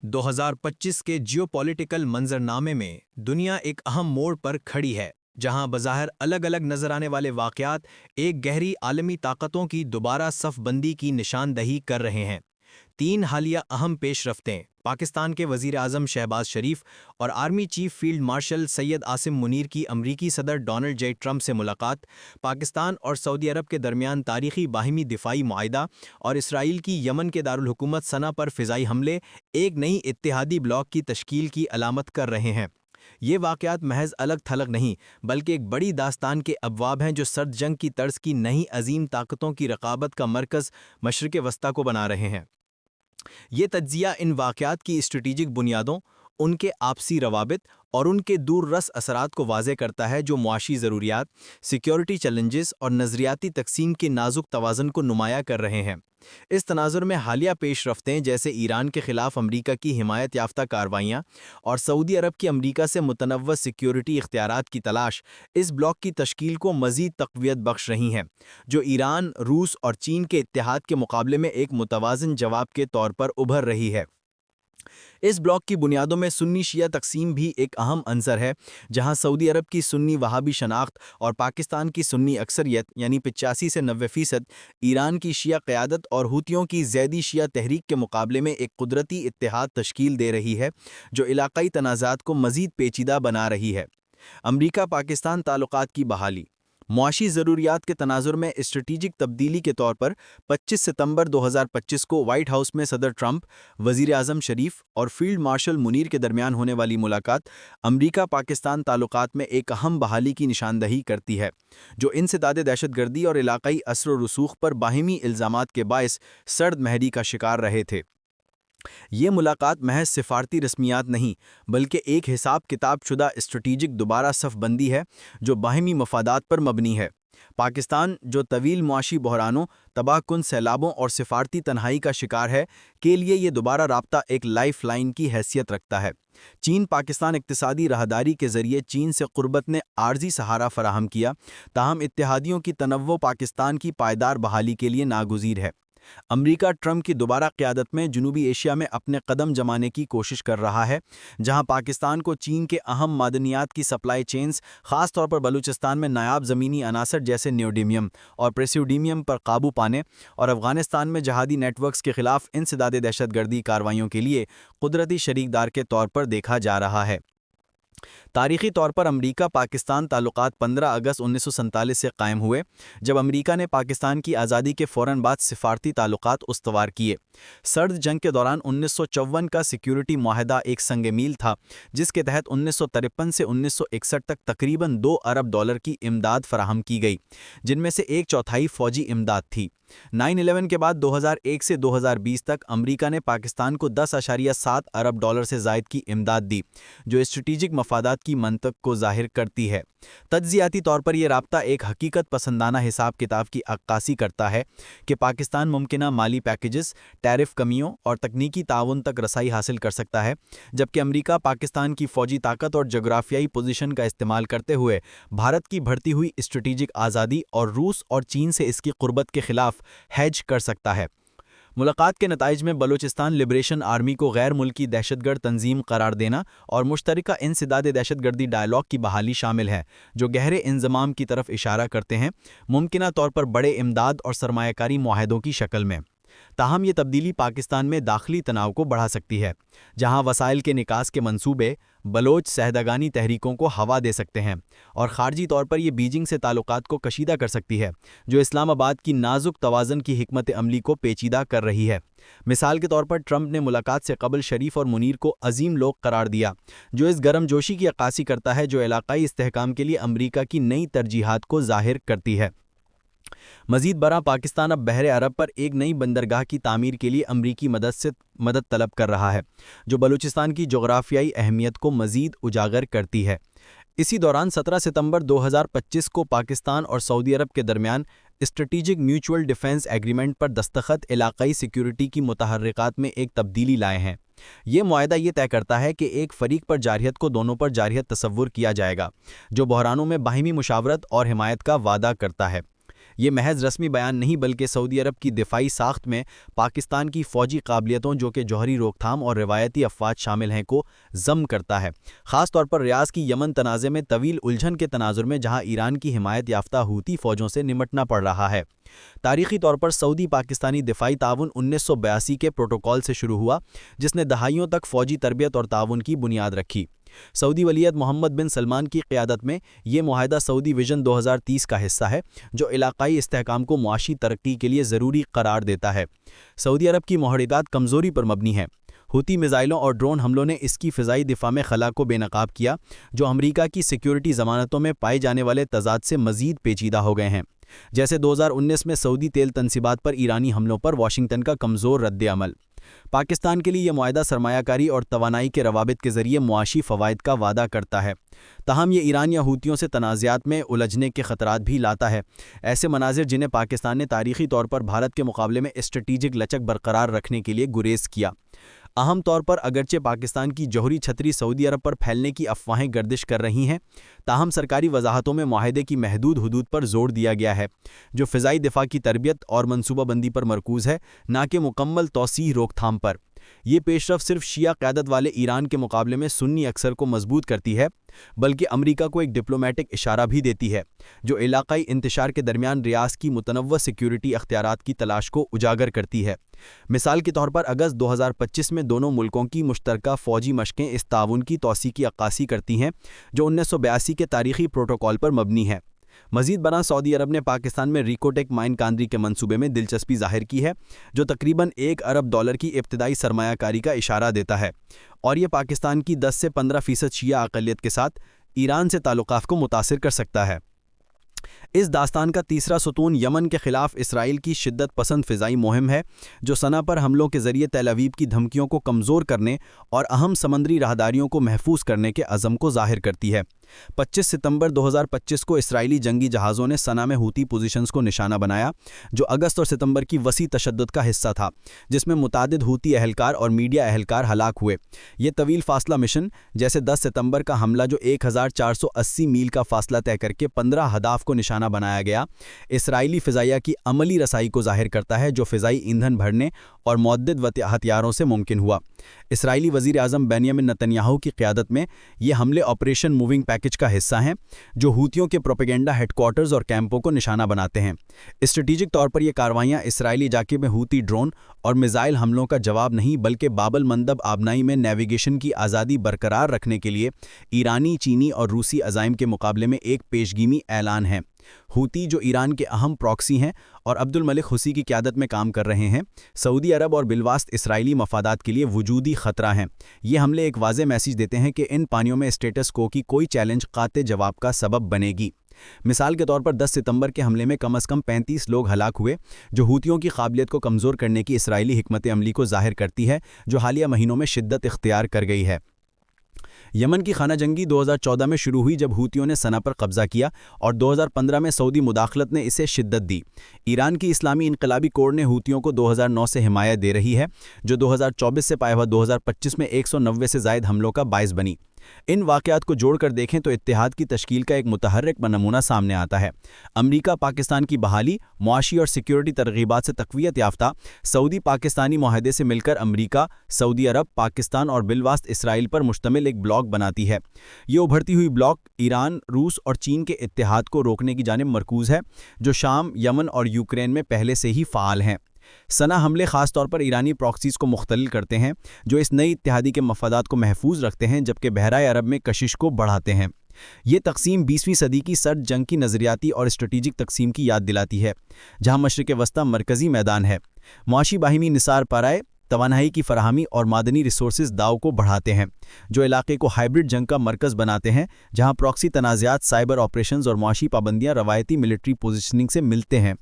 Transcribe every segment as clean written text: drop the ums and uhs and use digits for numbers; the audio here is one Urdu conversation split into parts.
2025 کے جیوپولیٹیکل منظرنامے میں دنیا ایک اہم موڑ پر کھڑی ہے، جہاں بظاہر الگ الگ نظر آنے والے واقعات ایک گہری عالمی طاقتوں کی دوبارہ صف بندی کی نشاندہی کر رہے ہیں۔ تین حالیہ اہم پیش رفتیں، پاکستان کے وزیر اعظم شہباز شریف اور army chief field marshal Syed Asim Munir کی امریکی صدر ڈونلڈ جے ٹرمپ سے ملاقات، پاکستان اور سعودی عرب کے درمیان تاریخی باہمی دفاعی معاہدہ اور اسرائیل کی یمن کے دارالحکومت صنعا پر فضائی حملے ایک نئی اتحادی بلاک کی تشکیل کی علامت کر رہے ہیں۔ یہ واقعات محض الگ تھلگ نہیں، بلکہ ایک بڑی داستان کے ابواب ہیں جو سرد جنگ کی طرز کی نئی عظیم طاقتوں کی رقابت کا مرکز مشرق وسطیٰ کو بنا رہے ہیں۔ یہ تجزیہ ان واقعات کی اسٹریٹجک بنیادوں، ان کے آپسی روابط اور ان کے دور رس اثرات کو واضح کرتا ہے، جو معاشی ضروریات، سیکیورٹی چیلنجز اور نظریاتی تقسیم کے نازک توازن کو نمایاں کر رہے ہیں۔ اس تناظر میں حالیہ پیش رفتیں جیسے ایران کے خلاف امریکہ کی حمایت یافتہ کارروائیاں اور سعودی عرب کی امریکہ سے متنوع سیکیورٹی اختیارات کی تلاش اس بلاک کی تشکیل کو مزید تقویت بخش رہی ہیں، جو ایران، روس اور چین کے اتحاد کے مقابلے میں ایک متوازن جواب کے طور پر ابھر رہی ہے۔ اس بلاک کی بنیادوں میں سنی شیعہ تقسیم بھی ایک اہم عنصر ہے، جہاں سعودی عرب کی سنی وہابی شناخت اور پاکستان کی سنی اکثریت یعنی 85 سے 90%، ایران کی شیعہ قیادت اور حوثیوں کی زیدی شیعہ تحریک کے مقابلے میں ایک قدرتی اتحاد تشکیل دے رہی ہے، جو علاقائی تنازعات کو مزید پیچیدہ بنا رہی ہے۔ امریکہ پاکستان تعلقات کی بحالی معاشی ضروریات کے تناظر میں اسٹریٹجک تبدیلی کے طور پر 25 ستمبر 2025 کو وائٹ ہاؤس میں صدر ٹرمپ، وزیر اعظم شریف اور فیلڈ مارشل منیر کے درمیان ہونے والی ملاقات امریکہ پاکستان تعلقات میں ایک اہم بحالی کی نشاندہی کرتی ہے، جو انسداد دہشت گردی اور علاقائی اثر و رسوخ پر باہمی الزامات کے باعث سرد مہری کا شکار رہے تھے۔ یہ ملاقات محض سفارتی رسمیات نہیں، بلکہ ایک حساب کتاب شدہ اسٹریٹجک دوبارہ صف بندی ہے، جو باہمی مفادات پر مبنی ہے۔ پاکستان، جو طویل معاشی بحرانوں، تباہ کن سیلابوں اور سفارتی تنہائی کا شکار ہے، کے لیے یہ دوبارہ رابطہ ایک لائف لائن کی حیثیت رکھتا ہے۔ چین پاکستان اقتصادی راہداری کے ذریعے چین سے قربت نے عارضی سہارا فراہم کیا، تاہم اتحادیوں کی تنوع پاکستان کی پائیدار بحالی کے لیے ناگزیر ہے۔ امریکہ ٹرمپ کی دوبارہ قیادت میں جنوبی ایشیا میں اپنے قدم جمانے کی کوشش کر رہا ہے، جہاں پاکستان کو چین کے اہم معدنیات کی سپلائی چینز، خاص طور پر بلوچستان میں نایاب زمینی عناصر جیسے نیوڈیمیم اور پریسیوڈیمیم پر قابو پانے اور افغانستان میں جہادی نیٹ ورکس کے خلاف انسداد دہشت گردی کارروائیوں کے لیے قدرتی شریک دار کے طور پر دیکھا جا رہا ہے۔ تاریخی طور پر امریکہ پاکستان تعلقات 15 اگست 1947 سے قائم ہوئے، جب امریکہ نے پاکستان کی آزادی کے فوراً بعد سفارتی تعلقات استوار کیے۔ سرد جنگ کے دوران 1954 کا سیکیورٹی معاہدہ ایک سنگ میل تھا، جس کے تحت 1953 سے 1961 تک تقریباً $2 ارب کی امداد فراہم کی گئی، جن میں سے ایک چوتھائی فوجی امداد تھی۔ 9/11 کے بعد 2001 سے 2020 تک امریکہ نے پاکستان کو $10.7 ارب سے زائد کی امداد دی، جو اسٹریٹجک مفادات کی منطق کو ظاہر کرتی ہے۔ تجزیاتی طور پر یہ رابطہ ایک حقیقت پسندانہ حساب کتاب کی عکاسی کرتا ہے کہ پاکستان ممکنہ مالی پیکیجز، ٹیرف کمیوں اور تکنیکی تعاون تک رسائی حاصل کر سکتا ہے، جبکہ امریکہ پاکستان کی فوجی طاقت اور جغرافیائی پوزیشن کا استعمال کرتے ہوئے بھارت کی بڑھتی ہوئی اسٹریٹجک آزادی اور روس اور چین سے اس کی قربت کے خلاف ہیج کر سکتا ہے۔ ملاقات کے نتائج میں بلوچستان لبریشن آرمی کو غیر ملکی دہشت گرد تنظیم قرار دینا اور مشترکہ انسداد دہشت گردی ڈائیلاگ کی بحالی شامل ہے، جو گہرے انضمام کی طرف اشارہ کرتے ہیں، ممکنہ طور پر بڑے امداد اور سرمایہ کاری معاہدوں کی شکل میں۔ تاہم یہ تبدیلی پاکستان میں داخلی تناؤ کو بڑھا سکتی ہے، جہاں وسائل کے نکاس کے منصوبے بلوچ سہدگانی تحریکوں کو ہوا دے سکتے ہیں، اور خارجی طور پر یہ بیجنگ سے تعلقات کو کشیدہ کر سکتی ہے، جو اسلام آباد کی نازک توازن کی حکمت عملی کو پیچیدہ کر رہی ہے۔ مثال کے طور پر ٹرمپ نے ملاقات سے قبل شریف اور منیر کو عظیم لوگ قرار دیا، جو اس گرم جوشی کی عکاسی کرتا ہے جو علاقائی استحکام کے لیے امریکہ کی نئی ترجیحات کو ظاہر کرتی ہے۔ مزید برآں، پاکستان اب بحر عرب پر ایک نئی بندرگاہ کی تعمیر کے لیے امریکی مدد طلب کر رہا ہے، جو بلوچستان کی جغرافیائی اہمیت کو مزید اجاگر کرتی ہے۔ اسی دوران 17 ستمبر 2025 کو پاکستان اور سعودی عرب کے درمیان اسٹریٹجک میوچول ڈیفنس ایگریمنٹ پر دستخط علاقائی سیکیورٹی کی متحرکات میں ایک تبدیلی لائے ہیں۔ یہ معاہدہ یہ طے کرتا ہے کہ ایک فریق پر جارحیت کو دونوں پر جارحیت تصور کیا جائے گا، جو بحرانوں میں باہمی مشاورت اور حمایت کا وعدہ کرتا ہے۔ یہ محض رسمی بیان نہیں بلکہ سعودی عرب کی دفاعی ساخت میں پاکستان کی فوجی قابلیتوں جو کہ جوہری روک تھام اور روایتی افواج شامل ہیں کو ضم کرتا ہے، خاص طور پر ریاض کی یمن تنازع میں طویل الجھن کے تناظر میں جہاں ایران کی حمایت یافتہ ہوتی فوجوں سے نمٹنا پڑ رہا ہے۔ تاریخی طور پر سعودی پاکستانی دفاعی تعاون 1982 کے پروٹوکول سے شروع ہوا جس نے دہائیوں تک فوجی تربیت اور تعاون کی بنیاد رکھی۔ سعودی ولیعہد محمد بن سلمان کی قیادت میں یہ معاہدہ سعودی ویژن 2030 کا حصہ ہے جو علاقائی استحکام کو معاشی ترقی کے لیے ضروری قرار دیتا ہے۔ سعودی عرب کی محرکات کمزوری پر مبنی ہیں۔ ہوتی میزائلوں اور ڈرون حملوں نے اس کی فضائی دفاع میں خلا کو بے نقاب کیا جو امریکہ کی سیکیورٹی ضمانتوں میں پائے جانے والے تضاد سے مزید پیچیدہ ہو گئے ہیں، جیسے 2019 میں سعودی تیل تنصیبات پر ایرانی حملوں پر واشنگٹن کا کمزور رد عمل۔ پاکستان کے لیے یہ معاہدہ سرمایہ کاری اور توانائی کے روابط کے ذریعے معاشی فوائد کا وعدہ کرتا ہے، تاہم یہ ایران یا ہوتیوں سے تنازعات میں الجھنے کے خطرات بھی لاتا ہے، ایسے مناظر جنہیں پاکستان نے تاریخی طور پر بھارت کے مقابلے میں اسٹریٹجک لچک برقرار رکھنے کے لیے گریز کیا۔ اہم طور پر اگرچہ پاکستان کی جوہری چھتری سعودی عرب پر پھیلنے کی افواہیں گردش کر رہی ہیں، تاہم سرکاری وضاحتوں میں معاہدے کی محدود حدود پر زور دیا گیا ہے جو فضائی دفاع کی تربیت اور منصوبہ بندی پر مرکوز ہے، نہ کہ مکمل توسیع روک تھام پر۔ یہ پیش رفت صرف شیعہ قیادت والے ایران کے مقابلے میں سنی اکثر کو مضبوط کرتی ہے بلکہ امریکہ کو ایک ڈپلومیٹک اشارہ بھی دیتی ہے جو علاقائی انتشار کے درمیان ریاض کی متنوع سیکیورٹی اختیارات کی تلاش کو اجاگر کرتی ہے۔ مثال کے طور پر اگست 2025 میں دونوں ملکوں کی مشترکہ فوجی مشقیں اس تعاون کی توسیع کی عکاسی کرتی ہیں جو 1982 کے تاریخی پروٹوکول پر مبنی ہے۔ مزید برآں سعودی عرب نے پاکستان میں ریکوٹیک مائن کاندری کے منصوبے میں دلچسپی ظاہر کی ہے جو تقریباً $1 ارب کی ابتدائی سرمایہ کاری کا اشارہ دیتا ہے، اور یہ پاکستان کی 10 سے 15% شیعہ اقلیت کے ساتھ ایران سے تعلقات کو متاثر کر سکتا ہے۔ اس داستان کا تیسرا ستون یمن کے خلاف اسرائیل کی شدت پسند فضائی مہم ہے جو صنعا پر حملوں کے ذریعے تیل اویو کی دھمکیوں کو کمزور کرنے اور اہم سمندری راہداریوں کو محفوظ کرنے کے عزم کو ظاہر کرتی ہے۔ 25 ستمبر 2025 کو اسرائیلی جنگی جہازوں نے صنعا میں ہوتی پوزیشنز کو نشانہ بنایا جو اگست اور ستمبر کی وسیع تشدد کا حصہ تھا جس میں متعدد ہوتی اہلکار اور میڈیا اہلکار ہلاک ہوئے۔ یہ طویل فاصلہ مشن جیسے 10 ستمبر کا حملہ جو 1480 میل کا فاصلہ طے کر کے 15 اہداف کو نشانہ بنایا گیا، اسرائیلی فضائیہ کی عملی رسائی کو ظاہر کرتا ہے جو فضائی ایندھن بھرنے اور معدد ہتھیاروں سے ممکن ہوا۔ اسرائیلی وزیر اعظم بنیامن نتن یاہو کی قیادت میں یہ حملے آپریشن موونگ پیکج کا حصہ ہیں جو ہوتیوں کے پروپیگنڈا ہیڈ کوارٹرز اور کیمپوں کو نشانہ بناتے ہیں۔ اسٹریٹجک طور پر یہ کاروائیاں اسرائیلی علاقے میں ہوتی ڈرون اور میزائل حملوں کا جواب نہیں بلکہ باب المندب آبنائی میں نیویگیشن کی آزادی برقرار رکھنے کے لیے ایرانی، چینی اور روسی عزائم کے مقابلے میں ایک پیشگیمی اعلان ہیں۔ ہوتی جو ایران کے اہم پراکسی ہیں اور عبد الملک حوثی کی قیادت میں کام کر رہے ہیں، سعودی عرب اور بالواسط اسرائیلی مفادات کے لیے وجودی خطرہ ہیں۔ یہ حملے ایک واضح میسیج دیتے ہیں کہ ان پانیوں میں اسٹیٹس کو کی کوئی چیلنج قاطع جواب کا سبب بنے گی۔ مثال کے طور پر 10 ستمبر کے حملے میں کم از کم 35 لوگ ہلاک ہوئے جو ہوتیوں کی قابلیت کو کمزور کرنے کی اسرائیلی حکمت عملی کو ظاہر کرتی ہے جو حالیہ مہینوں میں شدت اختیار کر گئی ہے۔ یمن کی خانہ جنگی 2014 میں شروع ہوئی جب ہوتیوں نے صنعا پر قبضہ کیا اور 2015 میں سعودی مداخلت نے اسے شدت دی۔ ایران کی اسلامی انقلابی کور نے ہوتیوں کو 2009 سے حمایت دے رہی ہے جو 2024 سے پایا ہوا 2025 میں 190 سے زائد حملوں کا باعث بنی۔ ان واقعات کو جوڑ کر دیکھیں تو اتحاد کی تشکیل کا ایک متحرک نمونہ سامنے آتا ہے۔ امریکہ پاکستان کی بحالی، معاشی اور سیکیورٹی ترغیبات سے تقویت یافتہ سعودی پاکستانی معاہدے سے مل کر امریکہ، سعودی عرب، پاکستان اور بالواسط اسرائیل پر مشتمل ایک بلاک بناتی ہے۔ یہ ابھرتی ہوئی بلاک ایران، روس اور چین کے اتحاد کو روکنے کی جانب مرکوز ہے جو شام، یمن اور یوکرین میں پہلے سے ہی فعال ہیں۔ صنعا حملے خاص طور پر ایرانی پراکسیز کو مختل کرتے ہیں جو اس نئی اتحادی کے مفادات کو محفوظ رکھتے ہیں جبکہ بحرۂ عرب میں کشش کو بڑھاتے ہیں۔ یہ تقسیم 20ویں صدی کی سرد جنگ کی نظریاتی اور اسٹریٹجک تقسیم کی یاد دلاتی ہے جہاں مشرق وسطی مرکزی میدان ہے۔ معاشی باہمی نثار پارائے، توانائی کی فراہمی اور معدنی ریسورسز داؤ کو بڑھاتے ہیں جو علاقے کو ہائبرڈ جنگ کا مرکز بناتے ہیں جہاں پراکسی تنازعات، سائبر آپریشنز اور معاشی پابندیاں روایتی ملٹری پوزیشننگ سے ملتے ہیں۔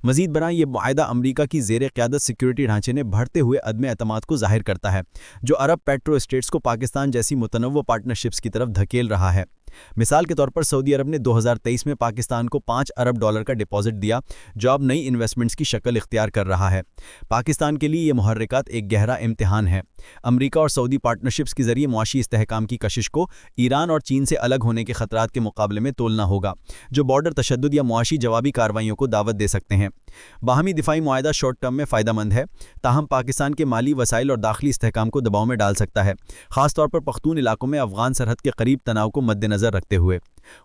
مزید برآں یہ معاہدہ امریکہ کی زیر قیادت سیکیورٹی ڈھانچے نے بڑھتے ہوئے عدم اعتماد کو ظاہر کرتا ہے جو عرب پیٹرو اسٹیٹس کو پاکستان جیسی متنوع پارٹنرشپس کی طرف دھکیل رہا ہے۔ مثال کے طور پر سعودی عرب نے 2023 میں پاکستان کو $5 ارب کا ڈپازٹ دیا جو اب نئی انویسٹمنٹس کی شکل اختیار کر رہا ہے۔ پاکستان کے لیے یہ محرکات ایک گہرا امتحان ہے۔ امریکہ اور سعودی پارٹنرشپس کے ذریعے معاشی استحکام کی کشش کو ایران اور چین سے الگ ہونے کے خطرات کے مقابلے میں تولنا ہوگا، جو بارڈر تشدد یا معاشی جوابی کارروائیوں کو دعوت دے سکتے ہیں۔ باہمی دفاعی معاہدہ شارٹ ٹرم میں فائدہ مند ہے، تاہم پاکستان کے مالی وسائل اور داخلی استحکام کو دباؤ میں ڈال سکتا ہے، خاص طور پر پختون علاقوں میں افغان سرحد کے قریب تناؤ کو مد نظر رکھتے ہوئے۔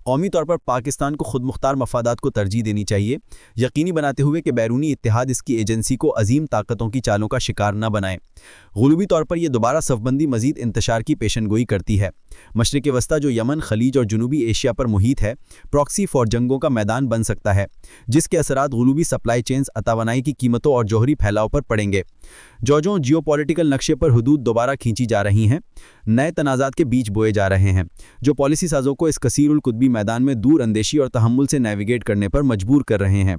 قومی طور پر پاکستان کو خود مختار مفادات کو ترجیح دینی چاہیے، یقینی بناتے ہوئے کہ بیرونی اتحاد اس کی ایجنسی کو عظیم طاقتوں کی چالوں کا شکار نہ بنائے۔ غلوبی طور پر یہ دوبارہ صف بندی مزید انتشار کی پیشن گوئی کرتی ہے۔ مشرق وسطیٰ جو یمن، خلیج اور جنوبی ایشیا پر محیط ہے، پراکسی فور جنگوں کا میدان بن سکتا ہے، جس کے اثرات غلوبی سپلائی چینز، توانائی کی قیمتوں اور جوہری پھیلاؤ پر پڑیں گے۔ جو جیو پولیٹیکل نقشے پر حدود دوبارہ کھینچی جا رہی ہیں، نئے تنازعات کے بیچ بوئے جا رہے ہیں، جو پالیسی سازوں کو اس کثیر القطبی میدان میں دور اندیشی اور تحمل سے نیویگیٹ کرنے پر مجبور کر رہے ہیں۔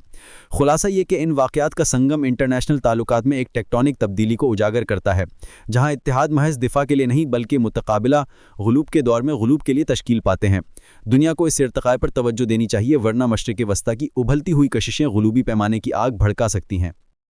خلاصہ یہ کہ ان واقعات کا سنگم انٹرنیشنل تعلقات میں ایک ٹیکٹونک تبدیلی کو اجاگر کرتا ہے، جہاں اتحاد محض دفاع کے لیے نہیں بلکہ متقابلہ غلوب کے دور میں غلوب کے لیے تشکیل پاتے ہیں۔ دنیا کو اس ارتقاء پر توجہ دینی چاہیے، ورنہ مشرق وسطیٰ کی ابھلتی ہوئی کششیں غلوبی پیمانے کی آگ بھڑکا سکتی ہیں۔